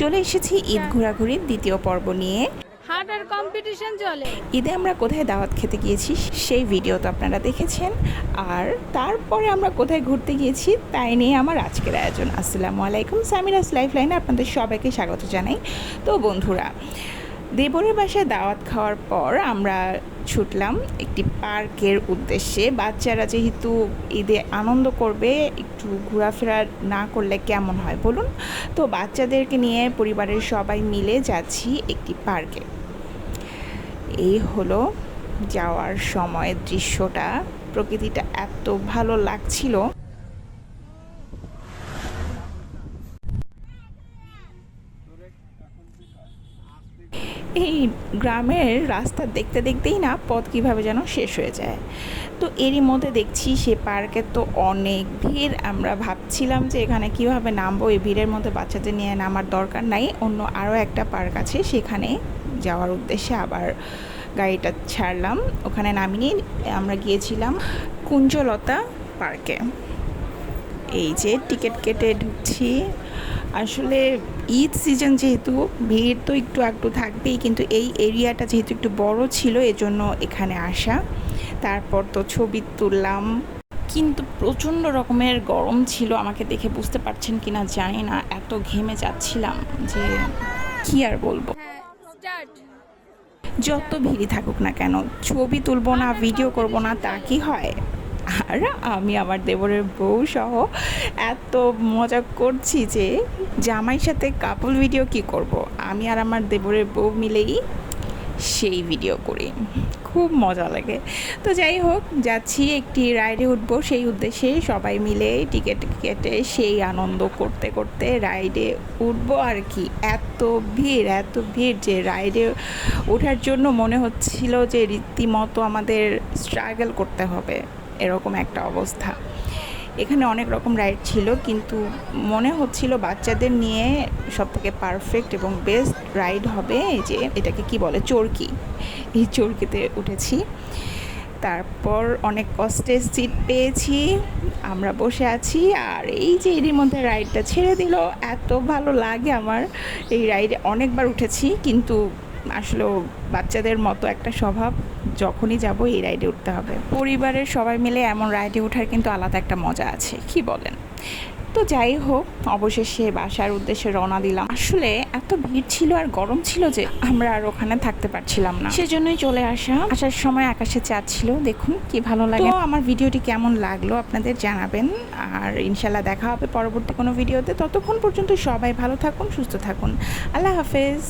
চলে এসেছি ঈদ ঘোরাঘুরির দ্বিতীয় পর্ব নিয়ে। হার্টার কম্পিটিশন চলে। ঈদে আমরা কোথায় দাওয়াত খেতে গিয়েছি সেই ভিডিও তো আপনারা দেখেছেন, আর তারপরে আমরা কোথায় ঘুরতে গিয়েছি তাই নিয়ে আমার আজকের আয়োজন। আসসালামু আলাইকুম, সামিরাস লাইফলাইনে আপনাদের সবাইকে স্বাগত জানাই। তো বন্ধুরা, দেবরের বাসায় দাওয়াত খাওয়ার পর আমরা ছুটলাম একটি পার্কের উদ্দেশ্যে। বাচ্চারা যেহেতু ঈদে আনন্দ করবে, একটু ঘোরাফেরা না করলে কেমন হয় বলুন। তো বাচ্চাদেরকে নিয়ে পরিবারের সবাই মিলে যাচ্ছি একটি পার্কে। এই হলো যাওয়ার সময়ের দৃশ্যটা, প্রকৃতিটা এত ভালো লাগছিল। এই গ্রামের রাস্তা দেখতে দেখতেই না পথ কীভাবে যেন শেষ হয়ে যায়। তো এরই মধ্যে দেখছি সে পার্কে তো অনেক ভিড়। আমরা ভাবছিলাম যে এখানে কিভাবে নামবো, এই ভিড়ের মধ্যে বাচ্চাদের নিয়ে নামার দরকার নাই, অন্য আরও একটা পার্ক আছে সেখানে যাওয়ার উদ্দেশ্যে আবার গাড়িটা ছাড়লাম। ওখানে নামিয়ে আমরা গিয়েছিলাম কুঞ্জলতা পার্কে। এই যে টিকিট কেটে ঢুকছি। আসলে ঈদ সিজন যেহেতু ভিড় তো একটু থাকবেই, কিন্তু এই এরিয়াটা যেহেতু একটু বড় ছিল এজন্য এখানে আসা। তারপর তো ছবি তুললাম, কিন্তু প্রচণ্ড রকমের গরম ছিল। আমাকে দেখে বুঝতে পারছেন কিনা জানি না, এত ঘেমে যাচ্ছিলাম যে কি আর বলবো। হ্যাঁ, স্টার্ট। যত ভিড়ই থাকুক না কেন, ছবি তুলবো না, ভিডিও করব না তা কি হয়? আর আমি আমার দেবরের বউ সহ এত মজা করছি যে জামাইয়ের সাথে কাপল ভিডিও কি করব, আমি আর আমার দেবরের বউ মিলেই সেই ভিডিও করি, খুব মজা লাগে। তো যাই হোক, যাচ্ছি একটি রাইডে উঠবো, সেই উদ্দেশ্যে সবাই মিলে টিকিট কেটে সেই আনন্দ করতে করতে রাইডে উঠবো আর কি। এত ভিড় যে রাইডে ওঠার জন্য মনে হচ্ছিল যে রীতিমতো আমাদের স্ট্রাগল করতে হবে, এরকম একটা অবস্থা। এখানে অনেক রকম রাইড ছিল, কিন্তু মনে হচ্ছিল বাচ্চাদের নিয়ে সবথেকে পারফেক্ট এবং বেস্ট রাইড হবে এই যে এটাকে কি বলে, চরকি। এই চরকিতে উঠেছি। তারপর অনেক কষ্টে সিট পেয়েছি, আমরা বসে আছি। আর এই যে এরই মধ্যে রাইডটা ছেড়ে দিল, এত ভালো লাগে আমার। এই রাইডে অনেকবার উঠেছি, কিন্তু আসলে বাচ্চাদের মতো একটা স্বভাব, যখনই যাব এই রাইডে উঠতে হবে। পরিবারের সবাই মিলে এমন রাইডে ওঠার কিন্তু আলাদা একটা মজা আছে, কি বলেন? তো যাই হোক, অবশেষে বাসার উদ্দেশ্যে রওনা দিলাম। আসলে এত ভিড় ছিল আর গরম ছিল যে আমরা আর ওখানে থাকতে পারছিলাম না, সেজন্যই চলে আসার সময় আকাশে চাঁদ ছিল, দেখুন কি ভালো লাগে। তো আমার ভিডিওটি কেমন লাগলো আপনাদের জানাবেন, আর ইনশাল্লাহ দেখা হবে পরবর্তী কোনো ভিডিওতে। ততক্ষণ পর্যন্ত সবাই ভালো থাকুন, সুস্থ থাকুন। আল্লাহ হাফেজ।